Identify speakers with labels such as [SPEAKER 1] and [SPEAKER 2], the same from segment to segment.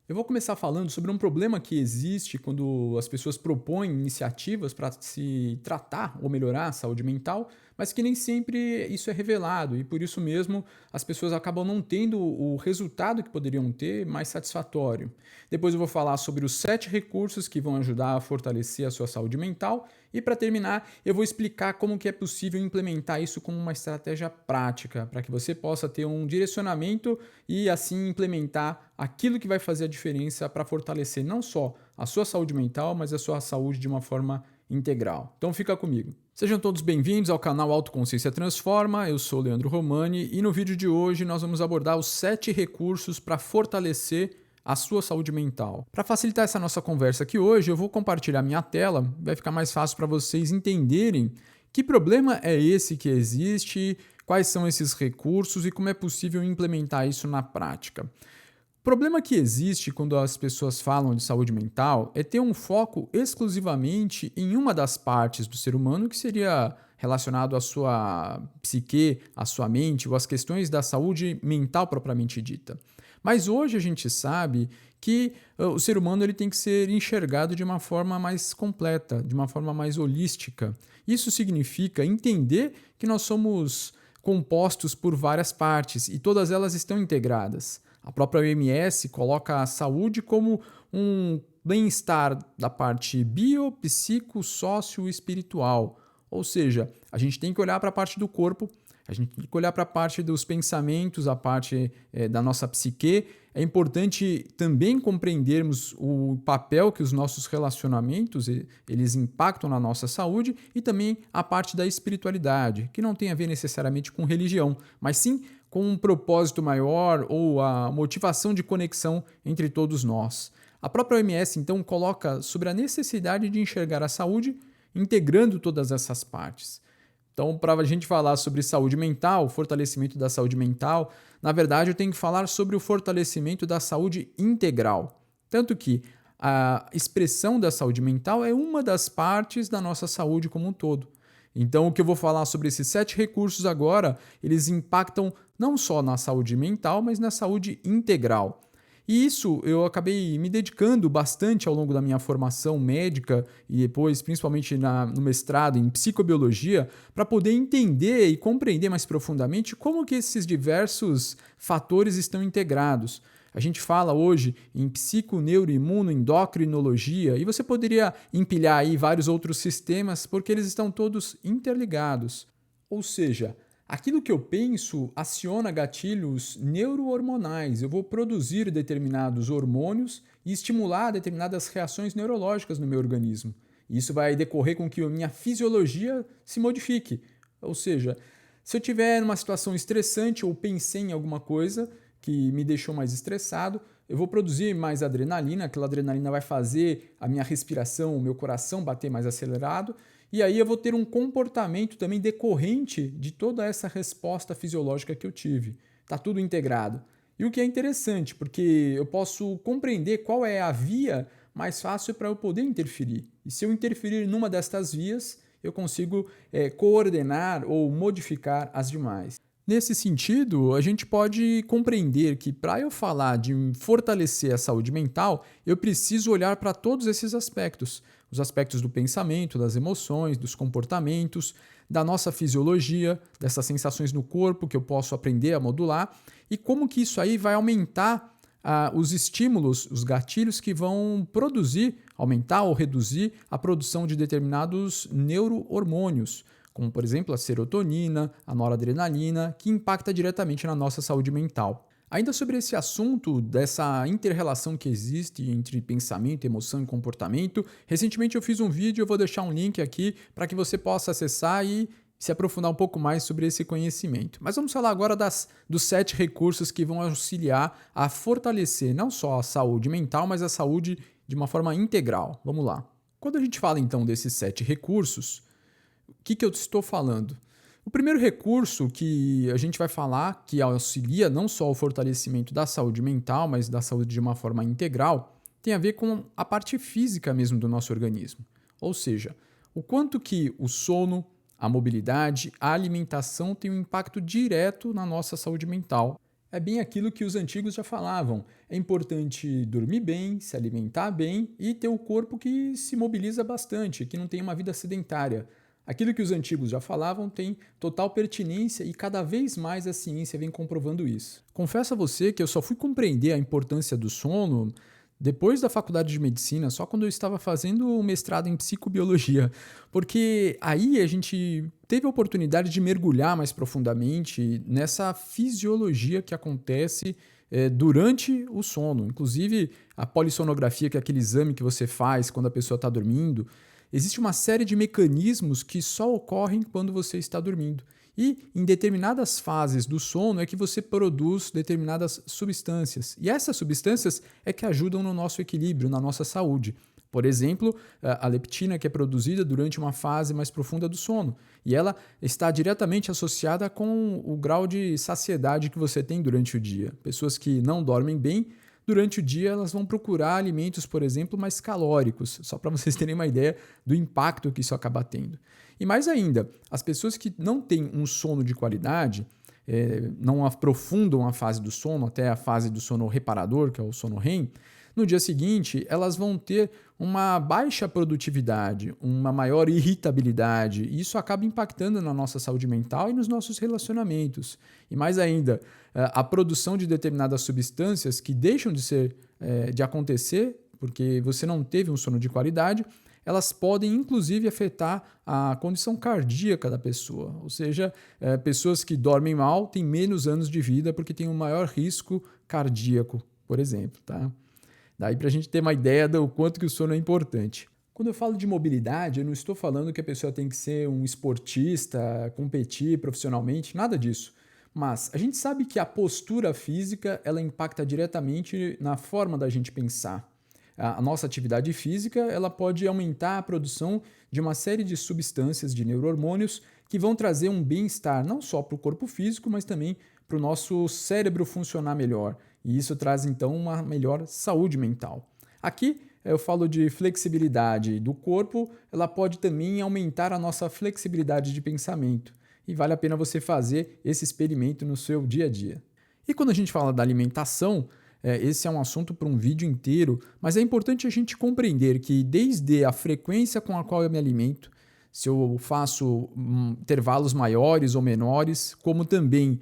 [SPEAKER 1] Eu vou começar falando sobre um problema que existe quando as pessoas propõem iniciativas para se tratar ou melhorar a saúde mental, mas que nem sempre isso é revelado e por isso mesmo as pessoas acabam não tendo o resultado que poderiam ter mais satisfatório. Depois eu vou falar sobre os 7 recursos que vão ajudar a fortalecer a sua saúde mental e para terminar eu vou explicar como que é possível implementar isso como uma estratégia prática para que você possa ter um direcionamento e assim implementar aquilo que vai fazer a diferença para fortalecer não só a sua saúde mental, mas a sua saúde de uma forma integral. Então fica comigo. Sejam todos bem-vindos ao canal Autoconsciência Transforma, eu sou Leandro Romani e no vídeo de hoje nós vamos abordar os 7 recursos para fortalecer a sua saúde mental. Para facilitar essa nossa conversa aqui hoje, eu vou compartilhar minha tela, vai ficar mais fácil para vocês entenderem que problema é esse que existe, quais são esses recursos e como é possível implementar isso na prática. O problema que existe quando as pessoas falam de saúde mental é ter um foco exclusivamente em uma das partes do ser humano, que seria relacionado à sua psique, à sua mente ou às questões da saúde mental propriamente dita. Mas hoje a gente sabe que o ser humano ele tem que ser enxergado de uma forma mais completa, de uma forma mais holística. Isso significa entender que nós somos compostos por várias partes e todas elas estão integradas. A própria OMS coloca a saúde como um bem-estar da parte bio, psico, sócio e espiritual. Ou seja, a gente tem que olhar para a parte do corpo, a gente tem que olhar para a parte dos pensamentos, a parte da nossa psique. É importante também compreendermos o papel que os nossos relacionamentos eles impactam na nossa saúde e também a parte da espiritualidade, que não tem a ver necessariamente com religião, mas sim com um propósito maior ou a motivação de conexão entre todos nós. A própria OMS, então, coloca sobre a necessidade de enxergar a saúde integrando todas essas partes. Então, para a gente falar sobre saúde mental, fortalecimento da saúde mental, na verdade eu tenho que falar sobre o fortalecimento da saúde integral. Tanto que a expressão da saúde mental é uma das partes da nossa saúde como um todo. Então, o que eu vou falar sobre esses 7 recursos agora, eles impactam não só na saúde mental, mas na saúde integral. E isso eu acabei me dedicando bastante ao longo da minha formação médica e depois, principalmente no mestrado em psicobiologia, para poder entender e compreender mais profundamente como que esses diversos fatores estão integrados. A gente fala hoje em psiconeuroimunoendocrinologia e você poderia empilhar aí vários outros sistemas porque eles estão todos interligados. Ou seja, aquilo que eu penso aciona gatilhos neurohormonais. Eu vou produzir determinados hormônios e estimular determinadas reações neurológicas no meu organismo. Isso vai decorrer com que a minha fisiologia se modifique. Ou seja, se eu tiver numa situação estressante ou pensei em alguma coisa que me deixou mais estressado, eu vou produzir mais adrenalina, aquela adrenalina vai fazer a minha respiração, o meu coração bater mais acelerado, e aí eu vou ter um comportamento também decorrente de toda essa resposta fisiológica que eu tive. Está tudo integrado. E o que é interessante, porque eu posso compreender qual é a via mais fácil para eu poder interferir. E se eu interferir numa destas vias, eu consigo coordenar ou modificar as demais. Nesse sentido, a gente pode compreender que para eu falar de fortalecer a saúde mental, eu preciso olhar para todos esses aspectos. Os aspectos do pensamento, das emoções, dos comportamentos, da nossa fisiologia, dessas sensações no corpo que eu posso aprender a modular e como que isso aí vai aumentar os estímulos, os gatilhos que vão produzir, aumentar ou reduzir a produção de determinados neurohormônios, como por exemplo a serotonina, a noradrenalina, que impacta diretamente na nossa saúde mental. Ainda sobre esse assunto dessa inter-relação que existe entre pensamento, emoção e comportamento, recentemente eu fiz um vídeo, eu vou deixar um link aqui para que você possa acessar e se aprofundar um pouco mais sobre esse conhecimento. Mas vamos falar agora dos 7 recursos que vão auxiliar a fortalecer não só a saúde mental, mas a saúde de uma forma integral. Vamos lá. Quando a gente fala então desses 7 recursos, o que eu estou falando? O primeiro recurso que a gente vai falar, que auxilia não só o fortalecimento da saúde mental, mas da saúde de uma forma integral, tem a ver com a parte física mesmo do nosso organismo. Ou seja, o quanto que o sono, a mobilidade, a alimentação têm um impacto direto na nossa saúde mental. É bem aquilo que os antigos já falavam. É importante dormir bem, se alimentar bem e ter o corpo que se mobiliza bastante, que não tem uma vida sedentária. Aquilo que os antigos já falavam tem total pertinência e cada vez mais a ciência vem comprovando isso. Confesso a você que eu só fui compreender a importância do sono depois da faculdade de medicina, só quando eu estava fazendo o mestrado em psicobiologia, porque aí a gente teve a oportunidade de mergulhar mais profundamente nessa fisiologia que acontece durante o sono. Inclusive, a polissonografia, que é aquele exame que você faz quando a pessoa está dormindo, existe uma série de mecanismos que só ocorrem quando você está dormindo. E em determinadas fases do sono é que você produz determinadas substâncias. E essas substâncias é que ajudam no nosso equilíbrio, na nossa saúde. Por exemplo, a leptina, que é produzida durante uma fase mais profunda do sono. E ela está diretamente associada com o grau de saciedade que você tem durante o dia. Pessoas que não dormem bem, durante o dia elas vão procurar alimentos, por exemplo, mais calóricos, só para vocês terem uma ideia do impacto que isso acaba tendo. E mais ainda, as pessoas que não têm um sono de qualidade, não aprofundam a fase do sono até a fase do sono reparador, que é o sono REM, no dia seguinte elas vão ter uma baixa produtividade, uma maior irritabilidade, e isso acaba impactando na nossa saúde mental e nos nossos relacionamentos. E mais ainda, a produção de determinadas substâncias que deixam de acontecer porque você não teve um sono de qualidade, elas podem inclusive afetar a condição cardíaca da pessoa. Ou seja, pessoas que dormem mal têm menos anos de vida porque têm um maior risco cardíaco, por exemplo, tá? Daí para a gente ter uma ideia do quanto que o sono é importante. Quando eu falo de mobilidade, eu não estou falando que a pessoa tem que ser um esportista, competir profissionalmente, nada disso. Mas a gente sabe que a postura física ela impacta diretamente na forma da gente pensar. A nossa atividade física ela pode aumentar a produção de uma série de substâncias, de neurohormônios, que vão trazer um bem-estar não só para o corpo físico, mas também para o nosso cérebro funcionar melhor. E isso traz então uma melhor saúde mental. Aqui eu falo de flexibilidade do corpo, ela pode também aumentar a nossa flexibilidade de pensamento. E vale a pena você fazer esse experimento no seu dia a dia. E quando a gente fala da alimentação, esse é um assunto para um vídeo inteiro, mas é importante a gente compreender que desde a frequência com a qual eu me alimento, se eu faço intervalos maiores ou menores, como também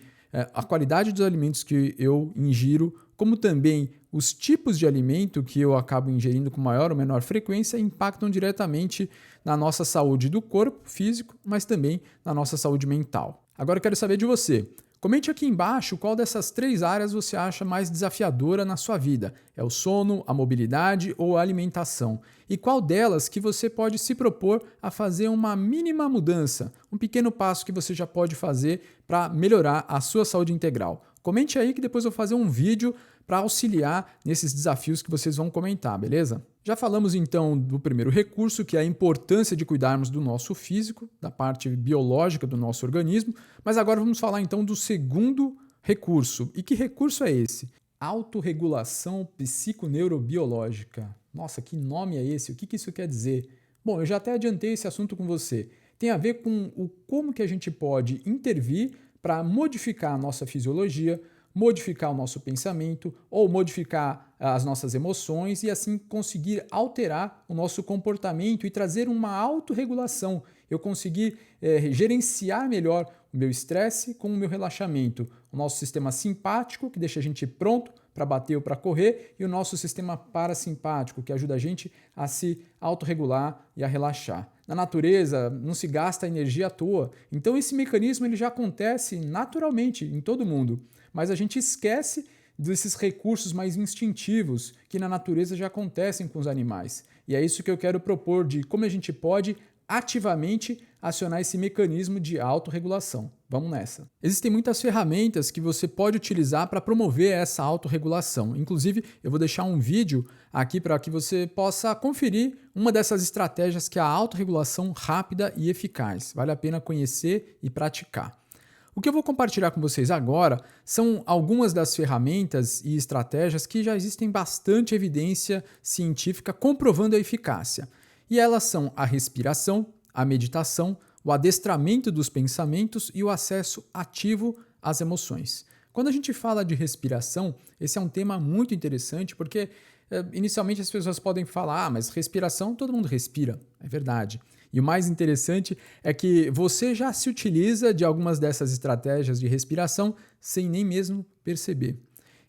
[SPEAKER 1] a qualidade dos alimentos que eu ingiro, como também os tipos de alimento que eu acabo ingerindo com maior ou menor frequência, impactam diretamente na nossa saúde do corpo físico, mas também na nossa saúde mental. Agora eu quero saber de você. Comente aqui embaixo qual dessas 3 áreas você acha mais desafiadora na sua vida. É o sono, a mobilidade ou a alimentação? E qual delas que você pode se propor a fazer uma mínima mudança, um pequeno passo que você já pode fazer para melhorar a sua saúde integral? Comente aí que depois eu vou fazer um vídeo para auxiliar nesses desafios que vocês vão comentar, beleza? Já falamos então do primeiro recurso, que é a importância de cuidarmos do nosso físico, da parte biológica do nosso organismo, mas agora vamos falar então do segundo recurso. E que recurso é esse? Autorregulação psiconeurobiológica. Nossa, que nome é esse? O que isso quer dizer? Bom, eu já até adiantei esse assunto com você. Tem a ver com como que a gente pode intervir para modificar a nossa fisiologia, modificar o nosso pensamento ou modificar as nossas emoções e assim conseguir alterar o nosso comportamento e trazer uma autorregulação. Eu conseguir gerenciar melhor o meu estresse com o meu relaxamento. O nosso sistema simpático, que deixa a gente pronto para bater ou para correr, e o nosso sistema parasimpático, que ajuda a gente a se autorregular e a relaxar. Na natureza, não se gasta energia à toa. Então esse mecanismo ele já acontece naturalmente em todo mundo. Mas a gente esquece desses recursos mais instintivos que na natureza já acontecem com os animais. E é isso que eu quero propor de como a gente pode ativamente acionar esse mecanismo de autorregulação. Vamos nessa. Existem muitas ferramentas que você pode utilizar para promover essa autorregulação. Inclusive, eu vou deixar um vídeo aqui para que você possa conferir uma dessas estratégias que é a autorregulação rápida e eficaz. Vale a pena conhecer e praticar. O que eu vou compartilhar com vocês agora são algumas das ferramentas e estratégias que já existem bastante evidência científica comprovando a eficácia. E elas são a respiração, a meditação, o adestramento dos pensamentos e o acesso ativo às emoções. Quando a gente fala de respiração, esse é um tema muito interessante porque inicialmente as pessoas podem falar, mas respiração todo mundo respira, é verdade. E o mais interessante é que você já se utiliza de algumas dessas estratégias de respiração sem nem mesmo perceber.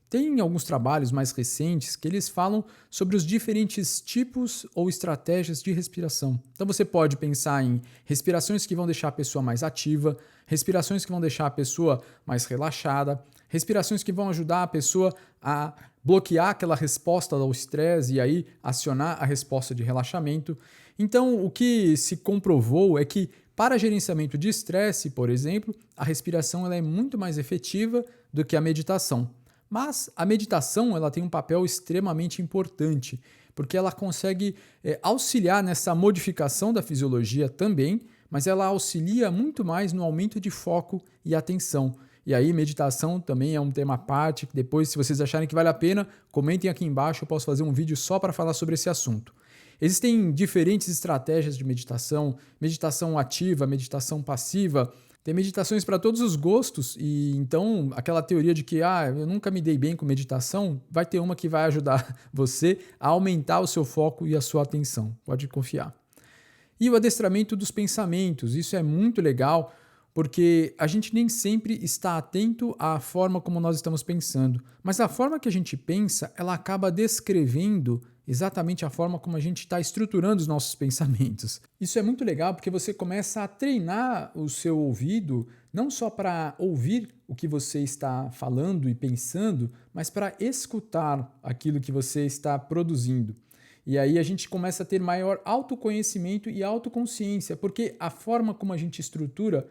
[SPEAKER 1] Tem alguns trabalhos mais recentes que eles falam sobre os diferentes tipos ou estratégias de respiração. Então você pode pensar em respirações que vão deixar a pessoa mais ativa, respirações que vão deixar a pessoa mais relaxada, respirações que vão ajudar a pessoa a bloquear aquela resposta ao estresse e aí acionar a resposta de relaxamento. Então o que se comprovou é que para gerenciamento de estresse, por exemplo, a respiração ela é muito mais efetiva do que a meditação. Mas a meditação ela tem um papel extremamente importante, porque ela consegue auxiliar nessa modificação da fisiologia também, mas ela auxilia muito mais no aumento de foco e atenção. E aí, meditação também é um tema à parte, que depois, se vocês acharem que vale a pena, comentem aqui embaixo, eu posso fazer um vídeo só para falar sobre esse assunto. Existem diferentes estratégias de meditação, meditação ativa, meditação passiva. Tem meditações para todos os gostos e então aquela teoria de que eu nunca me dei bem com meditação, vai ter uma que vai ajudar você a aumentar o seu foco e a sua atenção, pode confiar. E o adestramento dos pensamentos, isso é muito legal porque a gente nem sempre está atento à forma como nós estamos pensando, mas a forma que a gente pensa, ela acaba descrevendo exatamente a forma como a gente está estruturando os nossos pensamentos. Isso é muito legal porque você começa a treinar o seu ouvido não só para ouvir o que você está falando e pensando, mas para escutar aquilo que você está produzindo. E aí a gente começa a ter maior autoconhecimento e autoconsciência, porque a forma como a gente estrutura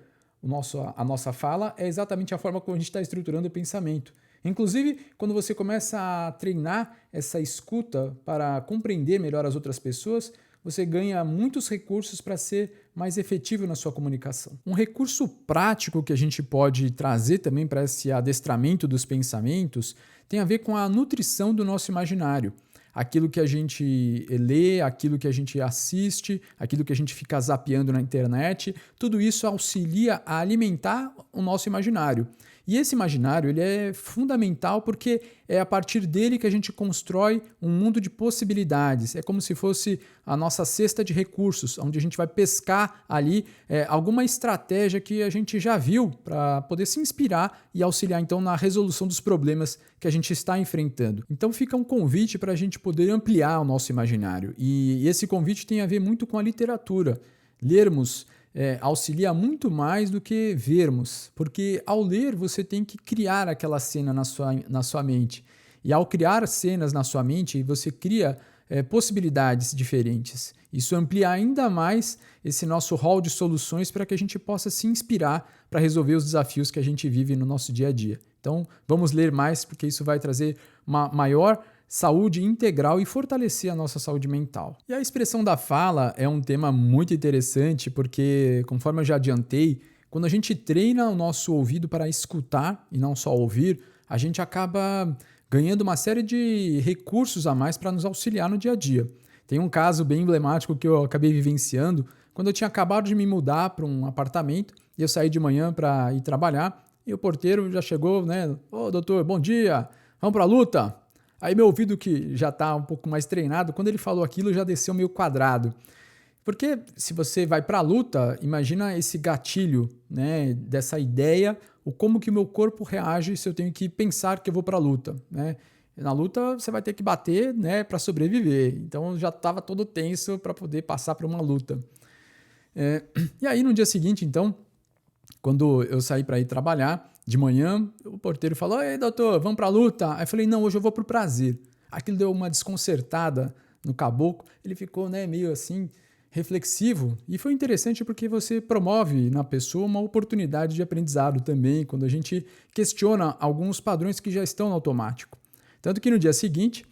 [SPEAKER 1] a nossa fala é exatamente a forma como a gente está estruturando o pensamento. Inclusive, quando você começa a treinar essa escuta para compreender melhor as outras pessoas, você ganha muitos recursos para ser mais efetivo na sua comunicação. Um recurso prático que a gente pode trazer também para esse adestramento dos pensamentos tem a ver com a nutrição do nosso imaginário. Aquilo que a gente lê, aquilo que a gente assiste, aquilo que a gente fica zapeando na internet, tudo isso auxilia a alimentar o nosso imaginário. E esse imaginário ele é fundamental porque é a partir dele que a gente constrói um mundo de possibilidades. É como se fosse a nossa cesta de recursos, onde a gente vai pescar ali alguma estratégia que a gente já viu para poder se inspirar e auxiliar então na resolução dos problemas que a gente está enfrentando. Então fica um convite para a gente poder ampliar o nosso imaginário. E esse convite tem a ver muito com a literatura. Lermos auxilia muito mais do que vermos, porque ao ler você tem que criar aquela cena na sua mente. E ao criar cenas na sua mente, você cria possibilidades diferentes. Isso amplia ainda mais esse nosso hall de soluções para que a gente possa se inspirar para resolver os desafios que a gente vive no nosso dia a dia. Então, vamos ler mais, porque isso vai trazer uma maior saúde integral e fortalecer a nossa saúde mental. E a expressão da fala é um tema muito interessante porque, conforme eu já adiantei, quando a gente treina o nosso ouvido para escutar e não só ouvir, a gente acaba ganhando uma série de recursos a mais para nos auxiliar no dia a dia. Tem um caso bem emblemático que eu acabei vivenciando quando eu tinha acabado de me mudar para um apartamento e eu saí de manhã para ir trabalhar e o porteiro já chegou, né? Ô, doutor, bom dia, vamos para a luta? Aí meu ouvido, que já está um pouco mais treinado, quando ele falou aquilo já desceu meio quadrado. Porque se você vai para a luta, imagina esse gatilho, né, dessa ideia, o como que o meu corpo reage se eu tenho que pensar que eu vou para a luta, né? Na luta você vai ter que bater, né, para sobreviver. Então eu já estava todo tenso para poder passar por uma luta. E aí no dia seguinte, então, quando eu saí para ir trabalhar, de manhã, o porteiro falou: "Ei, doutor, vamos para a luta?" Aí eu falei: "Não, hoje eu vou pro prazer." Aquilo deu uma desconcertada no caboclo. Ele ficou, né, meio assim, reflexivo. E foi interessante porque você promove na pessoa uma oportunidade de aprendizado também, quando a gente questiona alguns padrões que já estão no automático. Tanto que no dia seguinte,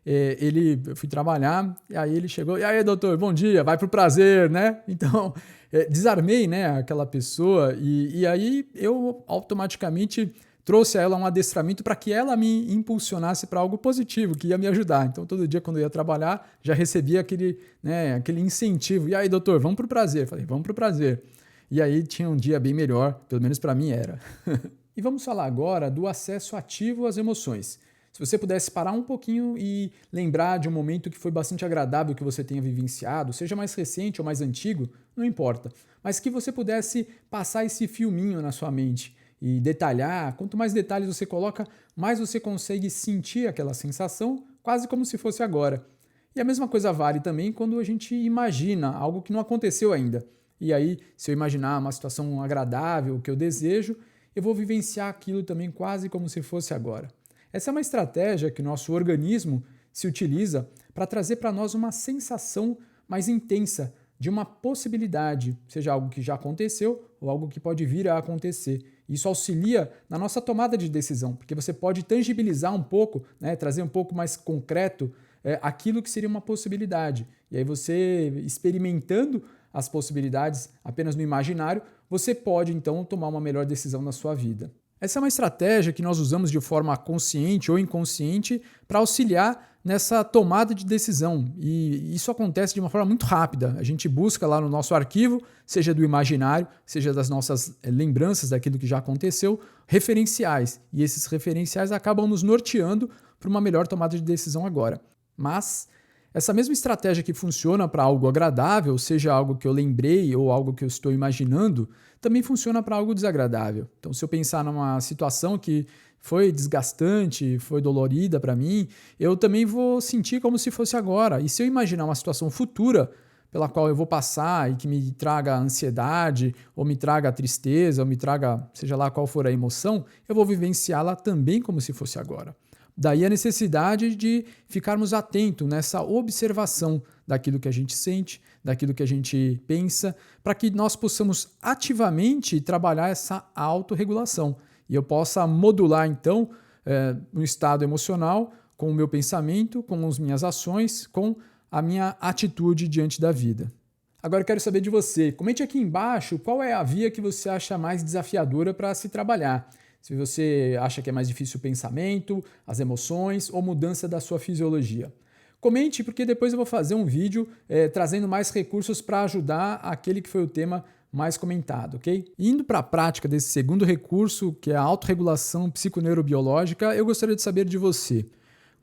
[SPEAKER 1] eu fui trabalhar, e aí ele chegou: "E aí, doutor, bom dia, vai pro prazer, né?" Então, desarmei, né, aquela pessoa e aí eu automaticamente trouxe a ela um adestramento para que ela me impulsionasse para algo positivo, que ia me ajudar. Então, todo dia quando eu ia trabalhar, já recebia aquele, né, aquele incentivo. "E aí, doutor, vamos pro prazer?" Falei: "Vamos pro prazer." E aí tinha um dia bem melhor, pelo menos para mim era. E vamos falar agora do acesso ativo às emoções. Se você pudesse parar um pouquinho e lembrar de um momento que foi bastante agradável que você tenha vivenciado, seja mais recente ou mais antigo, não importa, mas que você pudesse passar esse filminho na sua mente e detalhar. Quanto mais detalhes você coloca, mais você consegue sentir aquela sensação, quase como se fosse agora. E a mesma coisa vale também quando a gente imagina algo que não aconteceu ainda. E aí, se eu imaginar uma situação agradável que eu desejo, eu vou vivenciar aquilo também quase como se fosse agora. Essa é uma estratégia que o nosso organismo se utiliza para trazer para nós uma sensação mais intensa de uma possibilidade, seja algo que já aconteceu ou algo que pode vir a acontecer. Isso auxilia na nossa tomada de decisão, porque você pode tangibilizar um pouco, né, trazer um pouco mais concreto aquilo que seria uma possibilidade. E aí você, experimentando as possibilidades apenas no imaginário, você pode então tomar uma melhor decisão na sua vida. Essa é uma estratégia que nós usamos de forma consciente ou inconsciente para auxiliar nessa tomada de decisão. E isso acontece de uma forma muito rápida. A gente busca lá no nosso arquivo, seja do imaginário, seja das nossas lembranças daquilo que já aconteceu, referenciais. E esses referenciais acabam nos norteando para uma melhor tomada de decisão agora. Mas essa mesma estratégia que funciona para algo agradável, seja algo que eu lembrei ou algo que eu estou imaginando, também funciona para algo desagradável. Então, se eu pensar numa situação que foi desgastante, foi dolorida para mim, eu também vou sentir como se fosse agora. E se eu imaginar uma situação futura pela qual eu vou passar e que me traga ansiedade, ou me traga tristeza, ou me traga, seja lá qual for a emoção, eu vou vivenciá-la também como se fosse agora. Daí a necessidade de ficarmos atentos nessa observação daquilo que a gente sente, daquilo que a gente pensa, para que nós possamos ativamente trabalhar essa autorregulação. E eu possa modular, então, no estado emocional, com o meu pensamento, com as minhas ações, com a minha atitude diante da vida. Agora eu quero saber de você. Comente aqui embaixo qual é a via que você acha mais desafiadora para se trabalhar. Se você acha que é mais difícil o pensamento, as emoções ou mudança da sua fisiologia. Comente, porque depois eu vou fazer um vídeo trazendo mais recursos para ajudar aquele que foi o tema mais comentado, ok? Indo para a prática desse segundo recurso, que é a autorregulação psiconeurobiológica, eu gostaria de saber de você.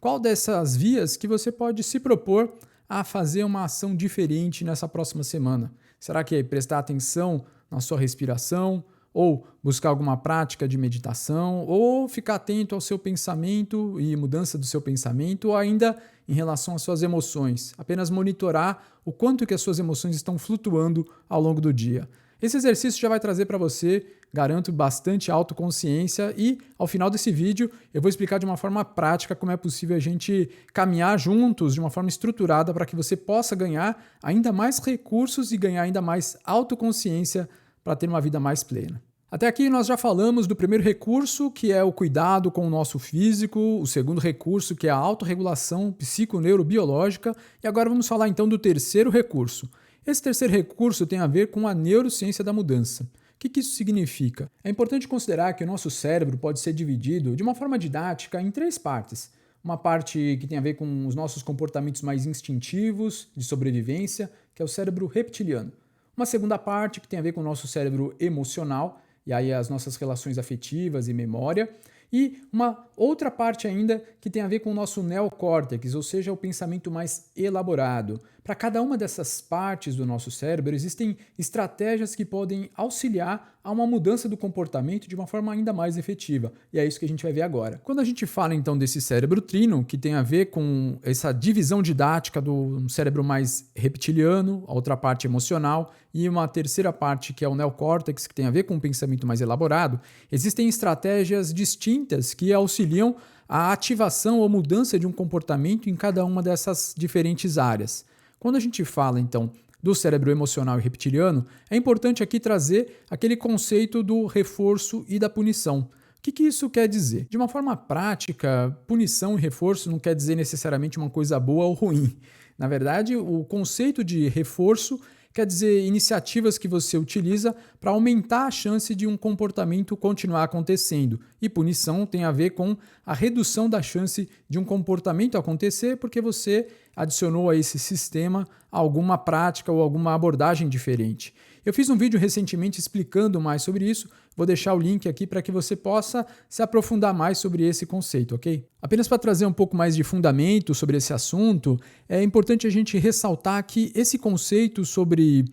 [SPEAKER 1] Qual dessas vias que você pode se propor a fazer uma ação diferente nessa próxima semana? Será que é prestar atenção na sua respiração? Ou buscar alguma prática de meditação, ou ficar atento ao seu pensamento e mudança do seu pensamento, ou ainda em relação às suas emoções, apenas monitorar o quanto que as suas emoções estão flutuando ao longo do dia. Esse exercício já vai trazer para você, garanto, bastante autoconsciência e, ao final desse vídeo, eu vou explicar de uma forma prática como é possível a gente caminhar juntos de uma forma estruturada para que você possa ganhar ainda mais recursos e ganhar ainda mais autoconsciência para ter uma vida mais plena. Até aqui nós já falamos do primeiro recurso, que é o cuidado com o nosso físico, o segundo recurso, que é a autorregulação psiconeurobiológica, e agora vamos falar então do terceiro recurso. Esse terceiro recurso tem a ver com a neurociência da mudança. O que isso significa? É importante considerar que o nosso cérebro pode ser dividido de uma forma didática em três partes. Uma parte que tem a ver com os nossos comportamentos mais instintivos, de sobrevivência, que é o cérebro reptiliano. Uma segunda parte que tem a ver com o nosso cérebro emocional, e aí as nossas relações afetivas e memória. E uma outra parte ainda que tem a ver com o nosso neocórtex, ou seja, o pensamento mais elaborado. Para cada uma dessas partes do nosso cérebro, existem estratégias que podem auxiliar a uma mudança do comportamento de uma forma ainda mais efetiva. E é isso que a gente vai ver agora. Quando a gente fala então desse cérebro trino, que tem a ver com essa divisão didática do cérebro mais reptiliano, a outra parte emocional, e uma terceira parte que é o neocórtex, que tem a ver com o pensamento mais elaborado, existem estratégias distintas que auxiliam a ativação ou mudança de um comportamento em cada uma dessas diferentes áreas. Quando a gente fala, então, do cérebro emocional e reptiliano, é importante aqui trazer aquele conceito do reforço e da punição. O que isso quer dizer? De uma forma prática, punição e reforço não quer dizer necessariamente uma coisa boa ou ruim. Na verdade, o conceito de reforço quer dizer iniciativas que você utiliza para aumentar a chance de um comportamento continuar acontecendo. E punição tem a ver com a redução da chance de um comportamento acontecer porque você adicionou a esse sistema alguma prática ou alguma abordagem diferente. Eu fiz um vídeo recentemente explicando mais sobre isso, vou deixar o link aqui para que você possa se aprofundar mais sobre esse conceito, ok? Apenas para trazer um pouco mais de fundamento sobre esse assunto, é importante a gente ressaltar que esse conceito sobre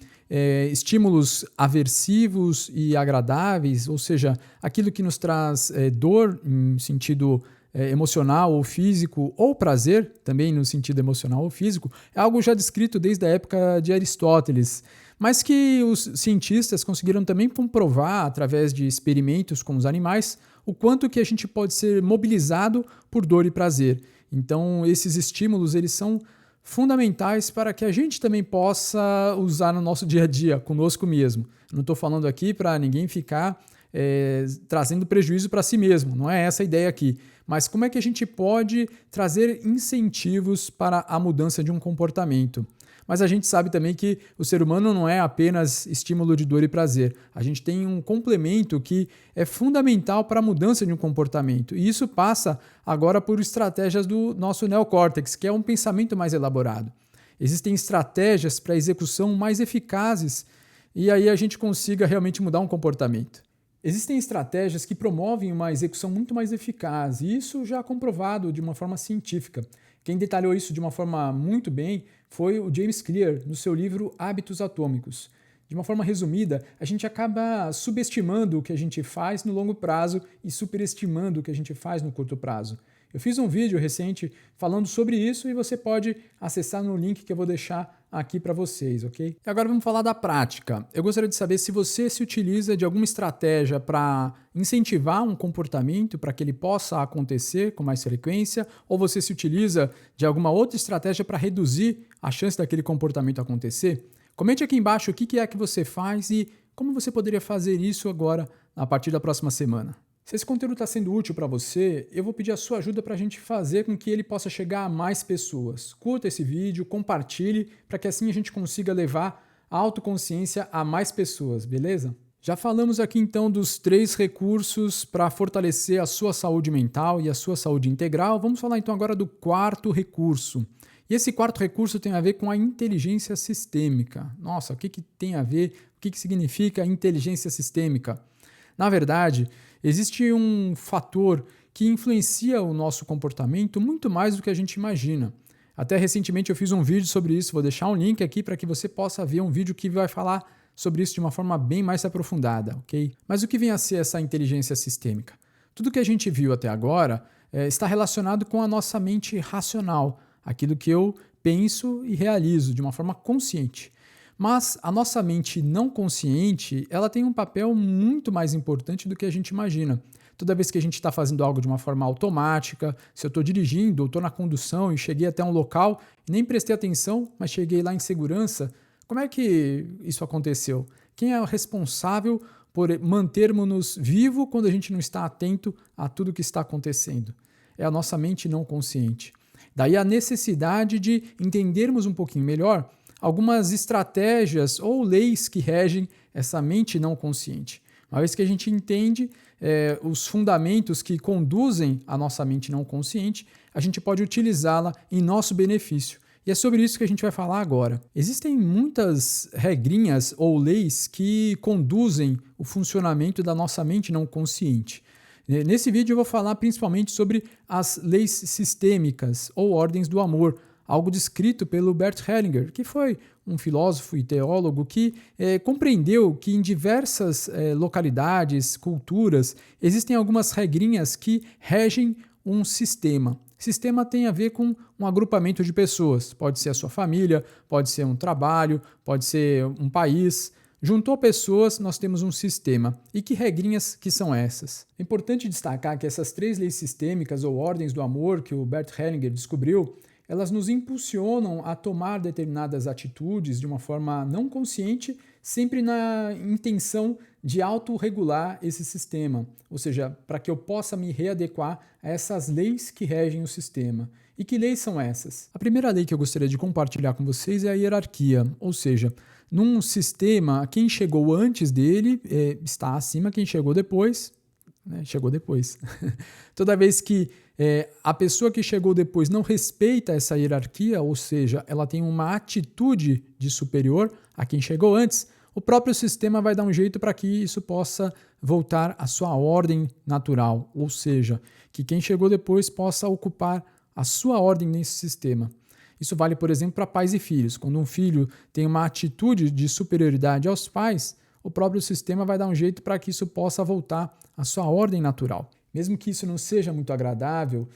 [SPEAKER 1] estímulos aversivos e agradáveis, ou seja, aquilo que nos traz dor em sentido emocional ou físico, ou prazer, também no sentido emocional ou físico, é algo já descrito desde a época de Aristóteles, mas que os cientistas conseguiram também comprovar, através de experimentos com os animais, o quanto que a gente pode ser mobilizado por dor e prazer. Então, esses estímulos, eles são fundamentais para que a gente também possa usar no nosso dia a dia, conosco mesmo. Não estou falando aqui para ninguém ficar trazendo prejuízo para si mesmo, não é essa a ideia aqui. Mas como é que a gente pode trazer incentivos para a mudança de um comportamento? Mas a gente sabe também que o ser humano não é apenas estímulo de dor e prazer. A gente tem um complemento que é fundamental para a mudança de um comportamento. E isso passa agora por estratégias do nosso neocórtex, que é um pensamento mais elaborado. Existem estratégias para execução mais eficazes e aí a gente consiga realmente mudar um comportamento. Existem estratégias que promovem uma execução muito mais eficaz, e isso já é comprovado de uma forma científica. Quem detalhou isso de uma forma muito bem foi o James Clear, no seu livro Hábitos Atômicos. De uma forma resumida, a gente acaba subestimando o que a gente faz no longo prazo e superestimando o que a gente faz no curto prazo. Eu fiz um vídeo recente falando sobre isso e você pode acessar no link que eu vou deixar aqui para vocês, ok? E agora vamos falar da prática. Eu gostaria de saber se você se utiliza de alguma estratégia para incentivar um comportamento para que ele possa acontecer com mais frequência, ou você se utiliza de alguma outra estratégia para reduzir a chance daquele comportamento acontecer. Comente aqui embaixo o que é que você faz e como você poderia fazer isso agora a partir da próxima semana. Se esse conteúdo está sendo útil para você, eu vou pedir a sua ajuda para a gente fazer com que ele possa chegar a mais pessoas. Curta esse vídeo, compartilhe, para que assim a gente consiga levar a autoconsciência a mais pessoas, beleza? Já falamos aqui então dos 3 recursos para fortalecer a sua saúde mental e a sua saúde integral. Vamos falar então agora do 4º recurso. E esse 4º recurso tem a ver com a inteligência sistêmica. Nossa, o que tem a ver? O que significa inteligência sistêmica? Na verdade, existe um fator que influencia o nosso comportamento muito mais do que a gente imagina. Até recentemente eu fiz um vídeo sobre isso, vou deixar um link aqui para que você possa ver um vídeo que vai falar sobre isso de uma forma bem mais aprofundada, ok? Mas o que vem a ser essa inteligência sistêmica? Tudo que a gente viu até agora está relacionado com a nossa mente racional, aquilo que eu penso e realizo de uma forma consciente. Mas a nossa mente não consciente, ela tem um papel muito mais importante do que a gente imagina. Toda vez que a gente está fazendo algo de uma forma automática, se eu estou dirigindo ou estou na condução e cheguei até um local e nem prestei atenção, mas cheguei lá em segurança, como é que isso aconteceu? Quem é o responsável por mantermos-nos vivos quando a gente não está atento a tudo que está acontecendo? É a nossa mente não consciente. Daí a necessidade de entendermos um pouquinho melhor algumas estratégias ou leis que regem essa mente não consciente. Uma vez que a gente entende os fundamentos que conduzem a nossa mente não consciente, a gente pode utilizá-la em nosso benefício. E é sobre isso que a gente vai falar agora. Existem muitas regrinhas ou leis que conduzem o funcionamento da nossa mente não consciente. Nesse vídeo eu vou falar principalmente sobre as leis sistêmicas ou ordens do amor, algo descrito pelo Bert Hellinger, que foi um filósofo e teólogo que compreendeu que em diversas localidades, culturas, existem algumas regrinhas que regem um sistema. Sistema tem a ver com um agrupamento de pessoas. Pode ser a sua família, pode ser um trabalho, pode ser um país. Juntou pessoas, nós temos um sistema. E que regrinhas que são essas? É importante destacar que essas 3 leis sistêmicas ou ordens do amor que o Bert Hellinger descobriu, elas nos impulsionam a tomar determinadas atitudes de uma forma não consciente, sempre na intenção de autorregular esse sistema, ou seja, para que eu possa me readequar a essas leis que regem o sistema. E que leis são essas? A primeira lei que eu gostaria de compartilhar com vocês é a hierarquia, ou seja, num sistema, quem chegou antes dele está acima, quem chegou depois, chegou depois. Toda vez que a pessoa que chegou depois não respeita essa hierarquia, ou seja, ela tem uma atitude de superior a quem chegou antes, o próprio sistema vai dar um jeito para que isso possa voltar à sua ordem natural, ou seja, que quem chegou depois possa ocupar a sua ordem nesse sistema. Isso vale, por exemplo, para pais e filhos. Quando um filho tem uma atitude de superioridade aos pais, o próprio sistema vai dar um jeito para que isso possa voltar à sua ordem natural. Mesmo que isso não seja muito agradável,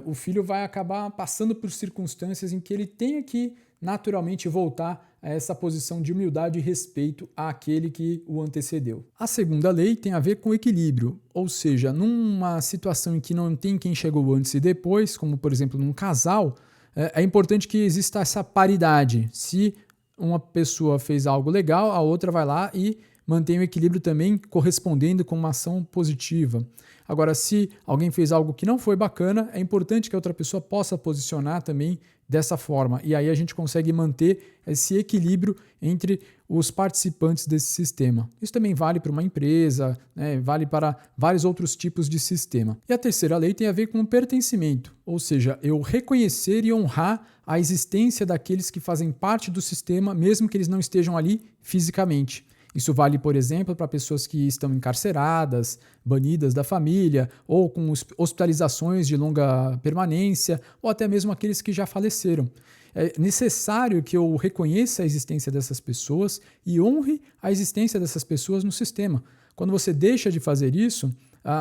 [SPEAKER 1] o filho vai acabar passando por circunstâncias em que ele tenha que naturalmente voltar a essa posição de humildade e respeito àquele que o antecedeu. A segunda lei tem a ver com equilíbrio, ou seja, numa situação em que não tem quem chegou antes e depois, como por exemplo num casal, é importante que exista essa paridade. Se uma pessoa fez algo legal, a outra vai lá e mantém o equilíbrio também correspondendo com uma ação positiva. Agora, se alguém fez algo que não foi bacana, é importante que a outra pessoa possa posicionar também dessa forma. E aí a gente consegue manter esse equilíbrio entre os participantes desse sistema. Isso também vale para uma empresa, né? Vale para vários outros tipos de sistema. E a terceira lei tem a ver com o pertencimento, ou seja, eu reconhecer e honrar a existência daqueles que fazem parte do sistema, mesmo que eles não estejam ali fisicamente. Isso vale, por exemplo, para pessoas que estão encarceradas, banidas da família, ou com hospitalizações de longa permanência, ou até mesmo aqueles que já faleceram. É necessário que eu reconheça a existência dessas pessoas e honre a existência dessas pessoas no sistema. Quando você deixa de fazer isso,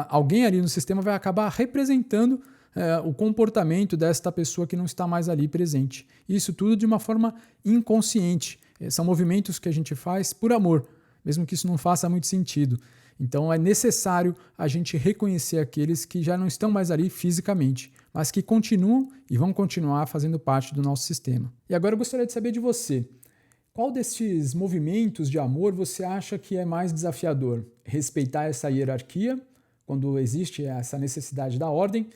[SPEAKER 1] alguém ali no sistema vai acabar representando o comportamento desta pessoa que não está mais ali presente. Isso tudo de uma forma inconsciente. São movimentos que a gente faz por amor, mesmo que isso não faça muito sentido. Então é necessário a gente reconhecer aqueles que já não estão mais ali fisicamente, mas que continuam e vão continuar fazendo parte do nosso sistema. E agora eu gostaria de saber de você. Qual desses movimentos de amor você acha que é mais desafiador? Respeitar essa hierarquia, quando existe essa necessidade da ordem,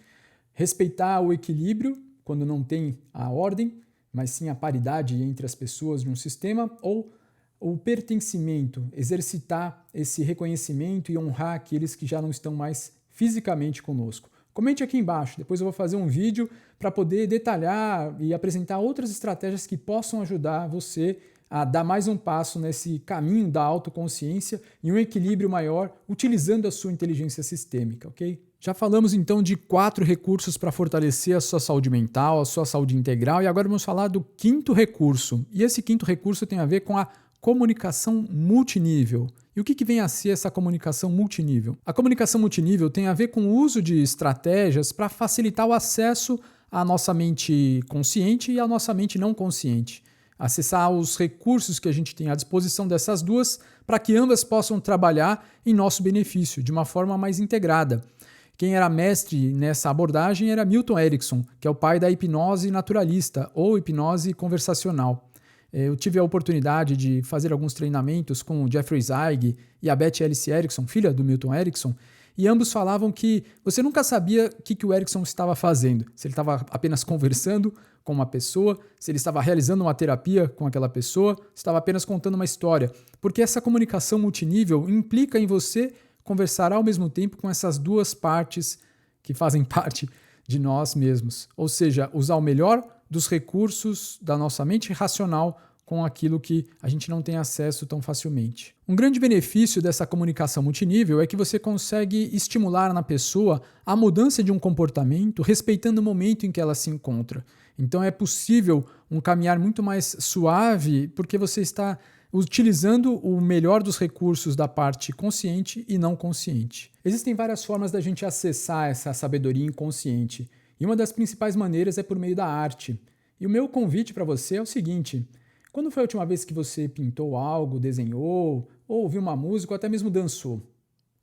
[SPEAKER 1] respeitar o equilíbrio, quando não tem a ordem, mas sim a paridade entre as pessoas de um sistema, ou o pertencimento, exercitar esse reconhecimento e honrar aqueles que já não estão mais fisicamente conosco. Comente aqui embaixo, depois eu vou fazer um vídeo para poder detalhar e apresentar outras estratégias que possam ajudar você a dar mais um passo nesse caminho da autoconsciência e um equilíbrio maior utilizando a sua inteligência sistêmica, ok? Já falamos então de 4 recursos para fortalecer a sua saúde mental, a sua saúde integral, e agora vamos falar do quinto recurso. E esse quinto recurso tem a ver com a comunicação multinível. E o que vem a ser essa comunicação multinível? A comunicação multinível tem a ver com o uso de estratégias para facilitar o acesso à nossa mente consciente e à nossa mente não consciente. Acessar os recursos que a gente tem à disposição dessas duas para que ambas possam trabalhar em nosso benefício, de uma forma mais integrada. Quem era mestre nessa abordagem era Milton Erickson, que é o pai da hipnose naturalista ou hipnose conversacional. Eu tive a oportunidade de fazer alguns treinamentos com o Jeffrey Zeig e a Beth Alice Erickson, filha do Milton Erickson, e ambos falavam que você nunca sabia o que o Erickson estava fazendo, se ele estava apenas conversando com uma pessoa, se ele estava realizando uma terapia com aquela pessoa, se estava apenas contando uma história, porque essa comunicação multinível implica em você conversar ao mesmo tempo com essas duas partes que fazem parte de nós mesmos, ou seja, usar o melhor dos recursos da nossa mente racional com aquilo que a gente não tem acesso tão facilmente. Um grande benefício dessa comunicação multinível é que você consegue estimular na pessoa a mudança de um comportamento respeitando o momento em que ela se encontra. Então é possível um caminhar muito mais suave porque você está utilizando o melhor dos recursos da parte consciente e não consciente. Existem várias formas da gente acessar essa sabedoria inconsciente. E uma das principais maneiras é por meio da arte. E o meu convite para você é o seguinte: quando foi a última vez que você pintou algo, desenhou, ou ouviu uma música, ou até mesmo dançou?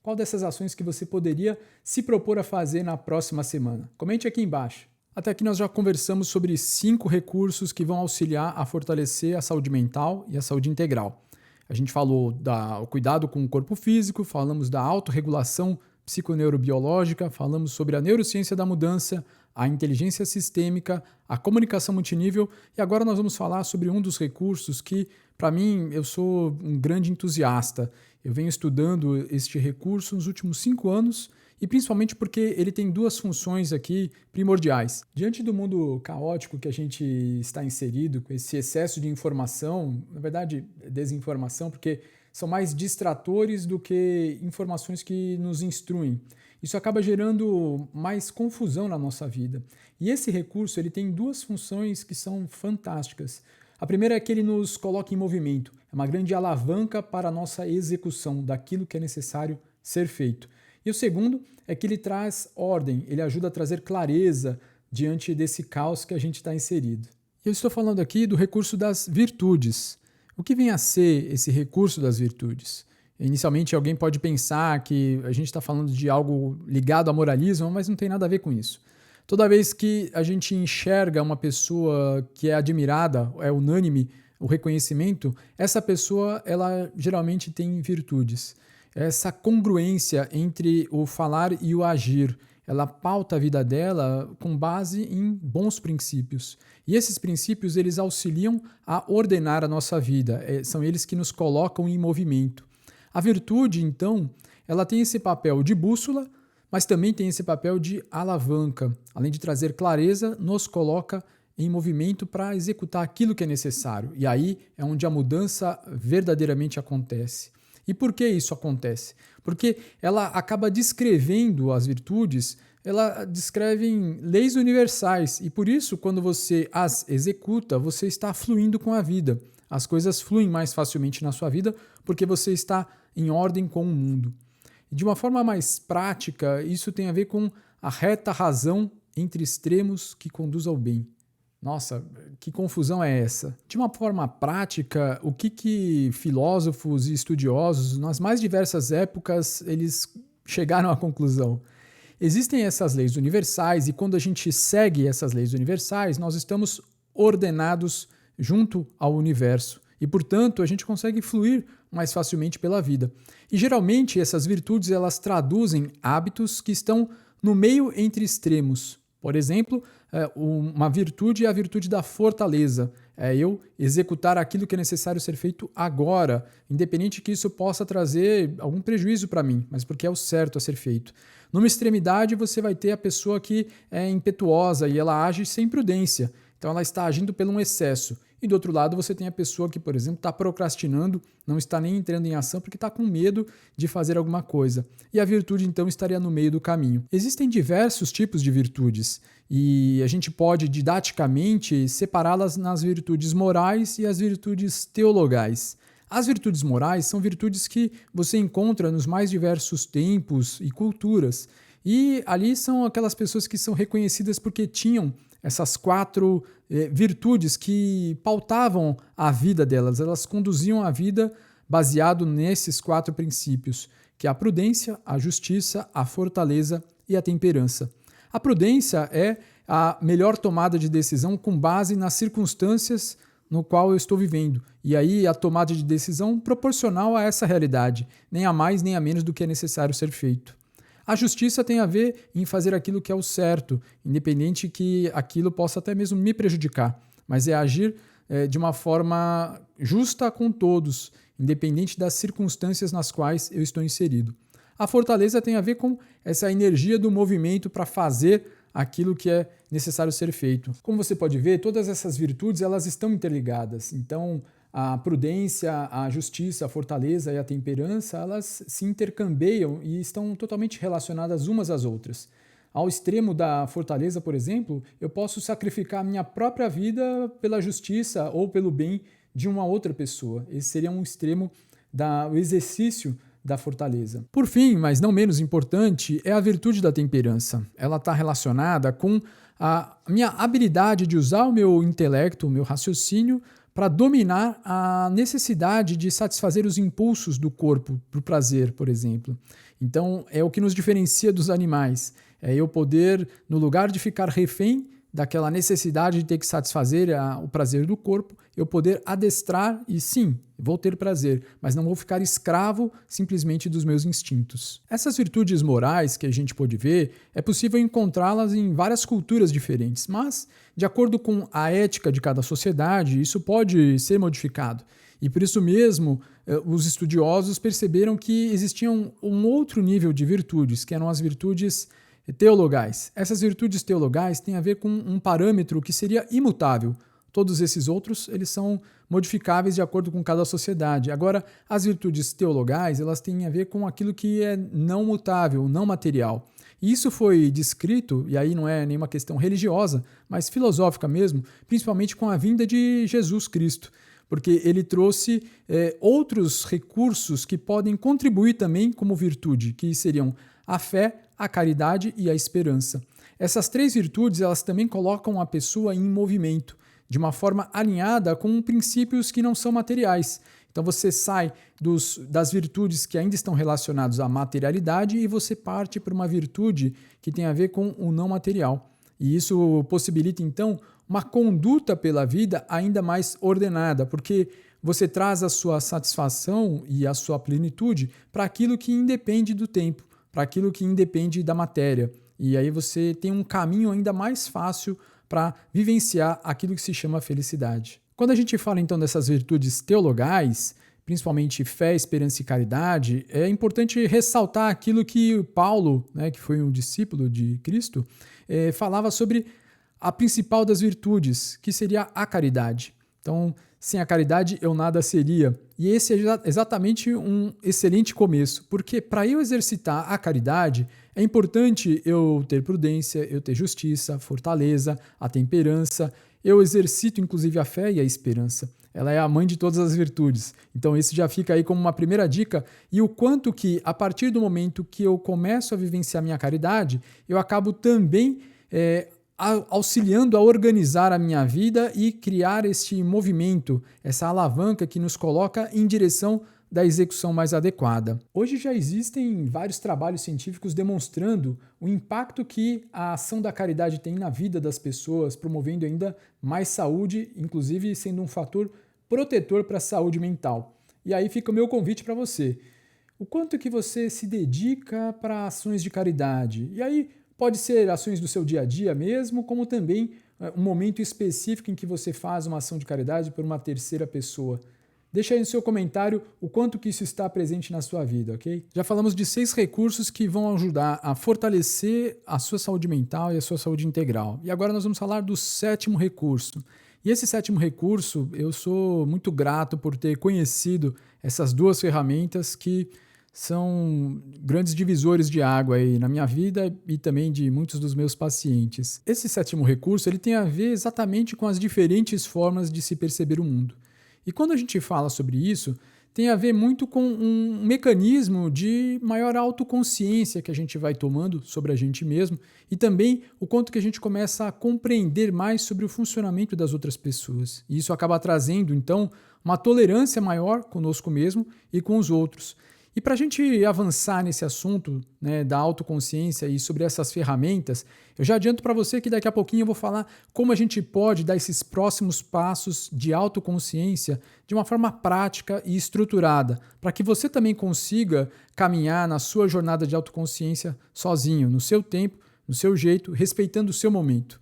[SPEAKER 1] Qual dessas ações que você poderia se propor a fazer na próxima semana? Comente aqui embaixo. Até aqui nós já conversamos sobre 5 recursos que vão auxiliar a fortalecer a saúde mental e a saúde integral. A gente falou do cuidado com o corpo físico, falamos da autorregulação psiconeurobiológica, falamos sobre a neurociência da mudança, a inteligência sistêmica, a comunicação multinível e agora nós vamos falar sobre um dos recursos que, para mim, eu sou um grande entusiasta. Eu venho estudando este recurso nos últimos 5 anos e principalmente porque ele tem 2 funções aqui primordiais. Diante do mundo caótico que a gente está inserido, com esse excesso de informação, na verdade desinformação, porque são mais distratores do que informações que nos instruem. Isso acaba gerando mais confusão na nossa vida. E esse recurso ele tem duas funções que são fantásticas. A primeira é que ele nos coloca em movimento, é uma grande alavanca para a nossa execução daquilo que é necessário ser feito. E o segundo é que ele traz ordem, ele ajuda a trazer clareza diante desse caos que a gente está inserido. Eu estou falando aqui do recurso das virtudes. O que vem a ser esse recurso das virtudes? Inicialmente, alguém pode pensar que a gente está falando de algo ligado ao moralismo, mas não tem nada a ver com isso. Toda vez que a gente enxerga uma pessoa que é admirada, é unânime o reconhecimento, essa pessoa ela geralmente tem virtudes. Essa congruência entre o falar e o agir, ela pauta a vida dela com base em bons princípios. E esses princípios eles auxiliam a ordenar a nossa vida, são eles que nos colocam em movimento. A virtude, então, ela tem esse papel de bússola, mas também tem esse papel de alavanca. Além de trazer clareza, nos coloca em movimento para executar aquilo que é necessário. E aí é onde a mudança verdadeiramente acontece. E por que isso acontece? Porque ela acaba descrevendo as virtudes, ela descreve em leis universais. E por isso, quando você as executa, você está fluindo com a vida. As coisas fluem mais facilmente na sua vida porque você está em ordem com o mundo. De uma forma mais prática, isso tem a ver com a reta razão entre extremos que conduz ao bem. Nossa, que confusão é essa? De uma forma prática, o que filósofos e estudiosos, nas mais diversas épocas, eles chegaram à conclusão? Existem essas leis universais e quando a gente segue essas leis universais, nós estamos ordenados junto ao universo e, portanto, a gente consegue fluir mais facilmente pela vida. E geralmente essas virtudes elas traduzem hábitos que estão no meio entre extremos. Por exemplo, uma virtude é a virtude da fortaleza. É eu executar aquilo que é necessário ser feito agora, independente que isso possa trazer algum prejuízo para mim, mas porque é o certo a ser feito. Numa extremidade, você vai ter a pessoa que é impetuosa e ela age sem prudência. Então ela está agindo pelo um excesso. E do outro lado você tem a pessoa que, por exemplo, está procrastinando, não está nem entrando em ação porque está com medo de fazer alguma coisa. E a virtude então estaria no meio do caminho. Existem diversos tipos de virtudes e a gente pode didaticamente separá-las nas virtudes morais e as virtudes teologais. As virtudes morais são virtudes que você encontra nos mais diversos tempos e culturas. E ali são aquelas pessoas que são reconhecidas porque tinham essas quatro virtudes que pautavam a vida delas. Elas conduziam a vida baseado nesses quatro princípios, que é a prudência, a justiça, a fortaleza e a temperança. A prudência é a melhor tomada de decisão com base nas circunstâncias no qual eu estou vivendo. E aí a tomada de decisão proporcional a essa realidade, nem a mais nem a menos do que é necessário ser feito. A justiça tem a ver em fazer aquilo que é o certo, independente que aquilo possa até mesmo me prejudicar, mas é agir de uma forma justa com todos, independente das circunstâncias nas quais eu estou inserido. A fortaleza tem a ver com essa energia do movimento para fazer aquilo que é necessário ser feito. Como você pode ver, todas essas virtudes elas estão interligadas. Então, a prudência, a justiça, a fortaleza e a temperança, elas se intercambiam e estão totalmente relacionadas umas às outras. Ao extremo da fortaleza, por exemplo, eu posso sacrificar a minha própria vida pela justiça ou pelo bem de uma outra pessoa. Esse seria um extremo do exercício da fortaleza. Por fim, mas não menos importante, é a virtude da temperança. Ela está relacionada com a minha habilidade de usar o meu intelecto, o meu raciocínio, para dominar a necessidade de satisfazer os impulsos do corpo para o prazer, por exemplo. Então, é o que nos diferencia dos animais. É eu poder, no lugar de ficar refém daquela necessidade de ter que satisfazer o prazer do corpo, eu poder adestrar e sim, vou ter prazer, mas não vou ficar escravo simplesmente dos meus instintos. Essas virtudes morais que a gente pode ver, é possível encontrá-las em várias culturas diferentes, mas, de acordo com a ética de cada sociedade, isso pode ser modificado. E por isso mesmo, os estudiosos perceberam que existiam um outro nível de virtudes, que eram as virtudes teologais. Essas virtudes teologais têm a ver com um parâmetro que seria imutável. Todos esses outros, eles são modificáveis de acordo com cada sociedade. Agora, as virtudes teologais, elas têm a ver com aquilo que é não mutável, não material. E isso foi descrito, e aí não é nenhuma questão religiosa, mas filosófica mesmo, principalmente com a vinda de Jesus Cristo, porque ele trouxe outros recursos que podem contribuir também como virtude, que seriam a fé, a caridade e a esperança. Essas três virtudes, elas também colocam a pessoa em movimento, de uma forma alinhada com princípios que não são materiais. Então você sai das virtudes que ainda estão relacionadas à materialidade e você parte para uma virtude que tem a ver com o não material. E isso possibilita, então, uma conduta pela vida ainda mais ordenada, porque você traz a sua satisfação e a sua plenitude para aquilo que independe do tempo, para aquilo que independe da matéria. E aí você tem um caminho ainda mais fácil para vivenciar aquilo que se chama felicidade. Quando a gente fala então dessas virtudes teologais, principalmente fé, esperança e caridade, é importante ressaltar aquilo que Paulo, que foi um discípulo de Cristo, falava sobre a principal das virtudes, que seria a caridade. Então, sem a caridade eu nada seria. E esse é exatamente um excelente começo, porque para eu exercitar a caridade, é importante eu ter prudência, eu ter justiça, fortaleza, a temperança. Eu exercito inclusive a fé e a esperança. Ela é a mãe de todas as virtudes. Então isso já fica aí como uma primeira dica. E o quanto que, a partir do momento que eu começo a vivenciar minha caridade, eu acabo também auxiliando a organizar a minha vida e criar este movimento, essa alavanca que nos coloca em direção da execução mais adequada. Hoje já existem vários trabalhos científicos demonstrando o impacto que a ação da caridade tem na vida das pessoas, promovendo ainda mais saúde, inclusive sendo um fator protetor para a saúde mental. E aí fica o meu convite para você. O quanto que você se dedica para ações de caridade? E aí pode ser ações do seu dia a dia mesmo, como também um momento específico em que você faz uma ação de caridade por uma terceira pessoa. Deixa aí no seu comentário o quanto que isso está presente na sua vida, ok? Já falamos de 6 recursos que vão ajudar a fortalecer a sua saúde mental e a sua saúde integral. E agora nós vamos falar do 7º recurso. E esse 7º recurso, eu sou muito grato por ter conhecido essas 2 ferramentas que são grandes divisores de água aí na minha vida e também de muitos dos meus pacientes. Esse 7º recurso, ele tem a ver exatamente com as diferentes formas de se perceber o mundo. E quando a gente fala sobre isso, tem a ver muito com um mecanismo de maior autoconsciência que a gente vai tomando sobre a gente mesmo e também o quanto que a gente começa a compreender mais sobre o funcionamento das outras pessoas. E isso acaba trazendo, então, uma tolerância maior conosco mesmo e com os outros. E para a gente avançar nesse assunto, da autoconsciência e sobre essas ferramentas, eu já adianto para você que daqui a pouquinho eu vou falar como a gente pode dar esses próximos passos de autoconsciência de uma forma prática e estruturada, para que você também consiga caminhar na sua jornada de autoconsciência sozinho, no seu tempo, no seu jeito, respeitando o seu momento.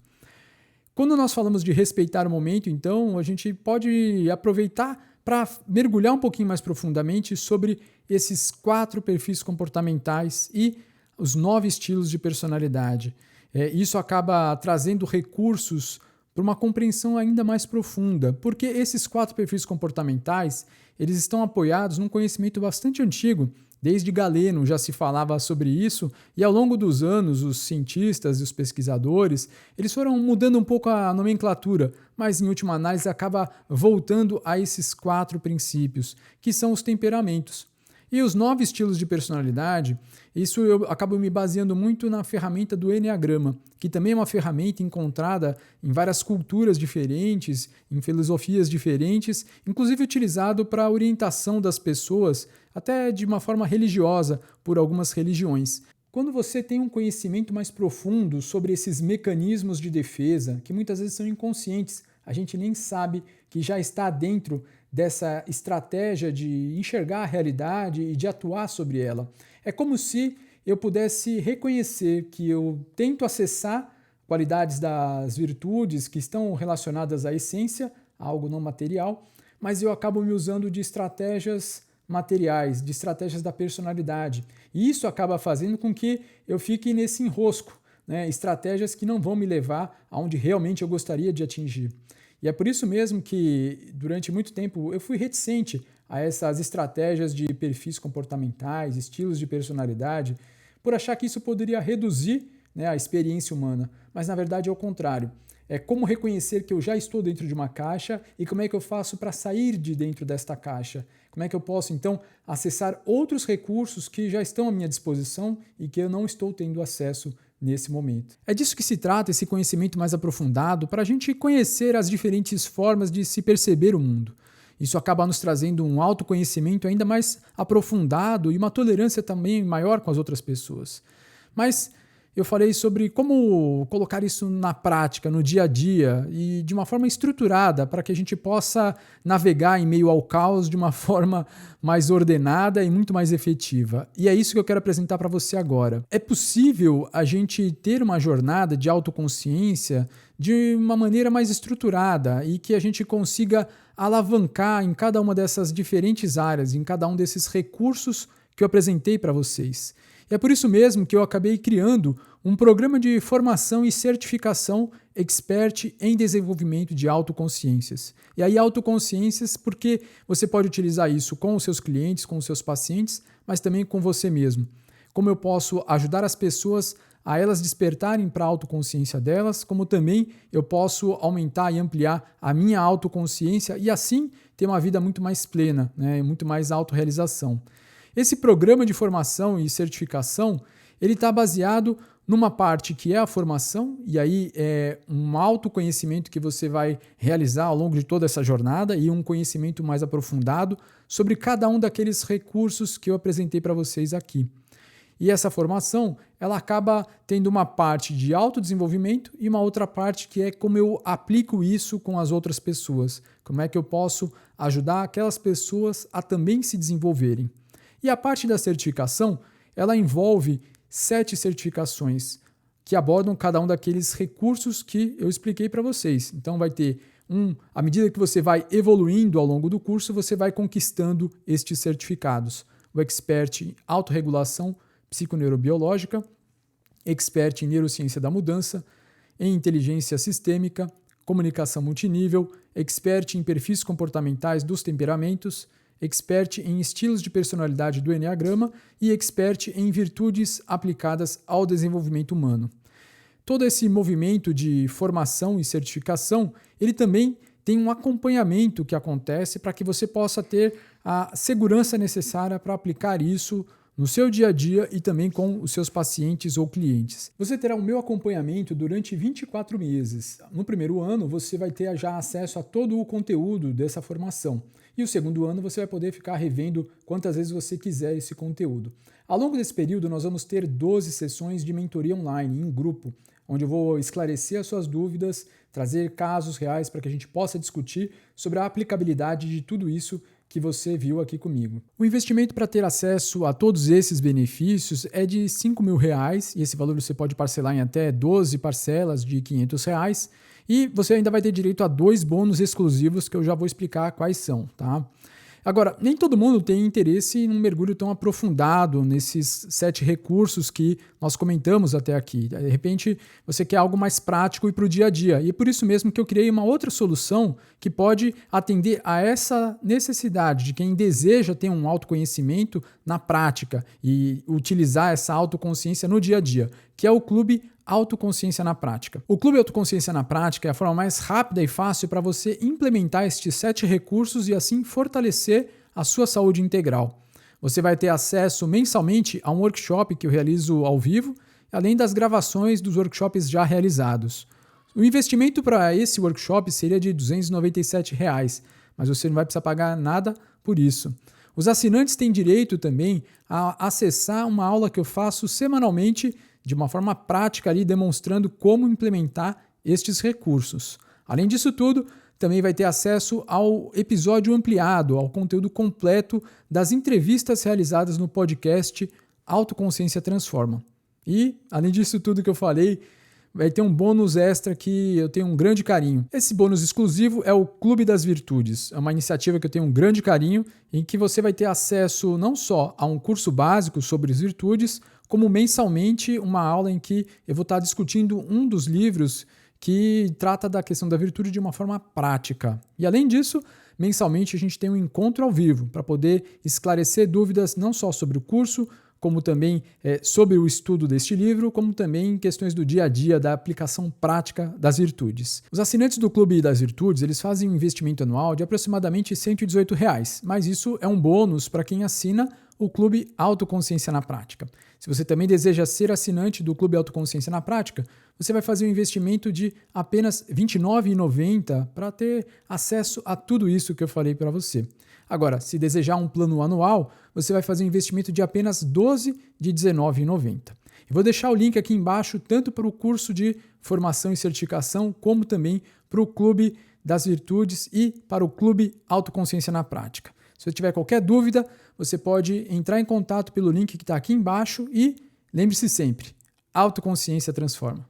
[SPEAKER 1] Quando nós falamos de respeitar o momento, então, a gente pode aproveitar para mergulhar um pouquinho mais profundamente sobre esses 4 perfis comportamentais e os 9 estilos de personalidade. Isso acaba trazendo recursos para uma compreensão ainda mais profunda, porque esses 4 perfis comportamentais, eles estão apoiados num conhecimento bastante antigo. Desde Galeno já se falava sobre isso e ao longo dos anos os cientistas e os pesquisadores eles foram mudando um pouco a nomenclatura, mas em última análise acaba voltando a esses 4 princípios, que são os temperamentos. E os 9 estilos de personalidade, isso eu acabo me baseando muito na ferramenta do Eneagrama, que também é uma ferramenta encontrada em várias culturas diferentes, em filosofias diferentes, inclusive utilizado para a orientação das pessoas, até de uma forma religiosa, por algumas religiões. Quando você tem um conhecimento mais profundo sobre esses mecanismos de defesa, que muitas vezes são inconscientes, a gente nem sabe que já está dentro dessa estratégia de enxergar a realidade e de atuar sobre ela. É como se eu pudesse reconhecer que eu tento acessar qualidades das virtudes que estão relacionadas à essência, a algo não material, mas eu acabo me usando de estratégias materiais, de estratégias da personalidade. E isso acaba fazendo com que eu fique nesse enrosco, estratégias que não vão me levar aonde realmente eu gostaria de atingir. E é por isso mesmo que, durante muito tempo, eu fui reticente a essas estratégias de perfis comportamentais, estilos de personalidade, por achar que isso poderia reduzir, né, a experiência humana. Mas, na verdade, é o contrário. É como reconhecer que eu já estou dentro de uma caixa e como é que eu faço para sair de dentro desta caixa. Como é que eu posso, então, acessar outros recursos que já estão à minha disposição e que eu não estou tendo acesso nesse momento. É disso que se trata esse conhecimento mais aprofundado, para a gente conhecer as diferentes formas de se perceber o mundo. Isso acaba nos trazendo um autoconhecimento ainda mais aprofundado e uma tolerância também maior com as outras pessoas. Mas eu falei sobre como colocar isso na prática, no dia a dia e de uma forma estruturada para que a gente possa navegar em meio ao caos de uma forma mais ordenada e muito mais efetiva. E é isso que eu quero apresentar para você agora. É possível a gente ter uma jornada de autoconsciência de uma maneira mais estruturada e que a gente consiga alavancar em cada uma dessas diferentes áreas, em cada um desses recursos que eu apresentei para vocês. E é por isso mesmo que eu acabei criando um programa de formação e certificação expert em desenvolvimento de autoconsciências. E aí autoconsciências porque você pode utilizar isso com os seus clientes, com os seus pacientes, mas também com você mesmo. Como eu posso ajudar as pessoas a elas despertarem para a autoconsciência delas, como também eu posso aumentar e ampliar a minha autoconsciência e assim ter uma vida muito mais plena, né, muito mais autorrealização. Esse programa de formação e certificação, ele está baseado numa parte que é a formação, e aí é um autoconhecimento que você vai realizar ao longo de toda essa jornada e um conhecimento mais aprofundado sobre cada um daqueles recursos que eu apresentei para vocês aqui. E essa formação, ela acaba tendo uma parte de autodesenvolvimento e uma outra parte que é como eu aplico isso com as outras pessoas. Como é que eu posso ajudar aquelas pessoas a também se desenvolverem. E a parte da certificação, ela envolve 7 certificações que abordam cada um daqueles recursos que eu expliquei para vocês. Então vai ter à medida que você vai evoluindo ao longo do curso, você vai conquistando estes certificados. O Expert em Autorregulação Psiconeurobiológica, Expert em Neurociência da Mudança, em Inteligência Sistêmica, Comunicação Multinível, Expert em Perfis Comportamentais dos Temperamentos, Expert em Estilos de Personalidade do Enneagrama e Expert em Virtudes aplicadas ao desenvolvimento humano. Todo esse movimento de formação e certificação, ele também tem um acompanhamento que acontece para que você possa ter a segurança necessária para aplicar isso no seu dia a dia e também com os seus pacientes ou clientes. Você terá o meu acompanhamento durante 24 meses. No primeiro ano, você vai ter já acesso a todo o conteúdo dessa formação. E o segundo ano você vai poder ficar revendo quantas vezes você quiser esse conteúdo. Ao longo desse período, nós vamos ter 12 sessões de mentoria online, em grupo, onde eu vou esclarecer as suas dúvidas, trazer casos reais para que a gente possa discutir sobre a aplicabilidade de tudo isso que você viu aqui comigo. O investimento para ter acesso a todos esses benefícios é de R$5.000 e esse valor você pode parcelar em até 12 parcelas de R$500 e você ainda vai ter direito a 2 bônus exclusivos que eu já vou explicar quais são, tá? Agora, nem todo mundo tem interesse em um mergulho tão aprofundado nesses 7 recursos que nós comentamos até aqui. De repente, você quer algo mais prático e para o dia a dia. E é por isso mesmo que eu criei uma outra solução que pode atender a essa necessidade de quem deseja ter um autoconhecimento na prática e utilizar essa autoconsciência no dia a dia, que é o Clube Autoconsciência na Prática. O Clube Autoconsciência na Prática é a forma mais rápida e fácil para você implementar estes 7 recursos e assim fortalecer a sua saúde integral. Você vai ter acesso mensalmente a um workshop que eu realizo ao vivo, além das gravações dos workshops já realizados. O investimento para esse workshop seria de R$297, mas você não vai precisar pagar nada por isso. Os assinantes têm direito também a acessar uma aula que eu faço semanalmente de uma forma prática ali, demonstrando como implementar estes recursos. Além disso tudo, também vai ter acesso ao episódio ampliado, ao conteúdo completo das entrevistas realizadas no podcast Autoconsciência Transforma. E, além disso tudo que eu falei, vai ter um bônus extra que eu tenho um grande carinho. Esse bônus exclusivo é o Clube das Virtudes. É uma iniciativa que eu tenho um grande carinho, em que você vai ter acesso não só a um curso básico sobre as virtudes, como mensalmente uma aula em que eu vou estar discutindo um dos livros que trata da questão da virtude de uma forma prática. E além disso, mensalmente a gente tem um encontro ao vivo para poder esclarecer dúvidas não só sobre o curso, como também sobre o estudo deste livro, como também questões do dia a dia, da aplicação prática das virtudes. Os assinantes do Clube das Virtudes, eles fazem um investimento anual de aproximadamente R$ 118, mas isso é um bônus para quem assina o Clube Autoconsciência na Prática. Se você também deseja ser assinante do Clube Autoconsciência na Prática, você vai fazer um investimento de apenas R$ 29,90 para ter acesso a tudo isso que eu falei para você. Agora, se desejar um plano anual, você vai fazer um investimento de apenas R$ 12 de R$ 19,90. Eu vou deixar o link aqui embaixo, tanto para o curso de formação e certificação, como também para o Clube das Virtudes e para o Clube Autoconsciência na Prática. Se você tiver qualquer dúvida, você pode entrar em contato pelo link que está aqui embaixo e lembre-se sempre, autoconsciência transforma.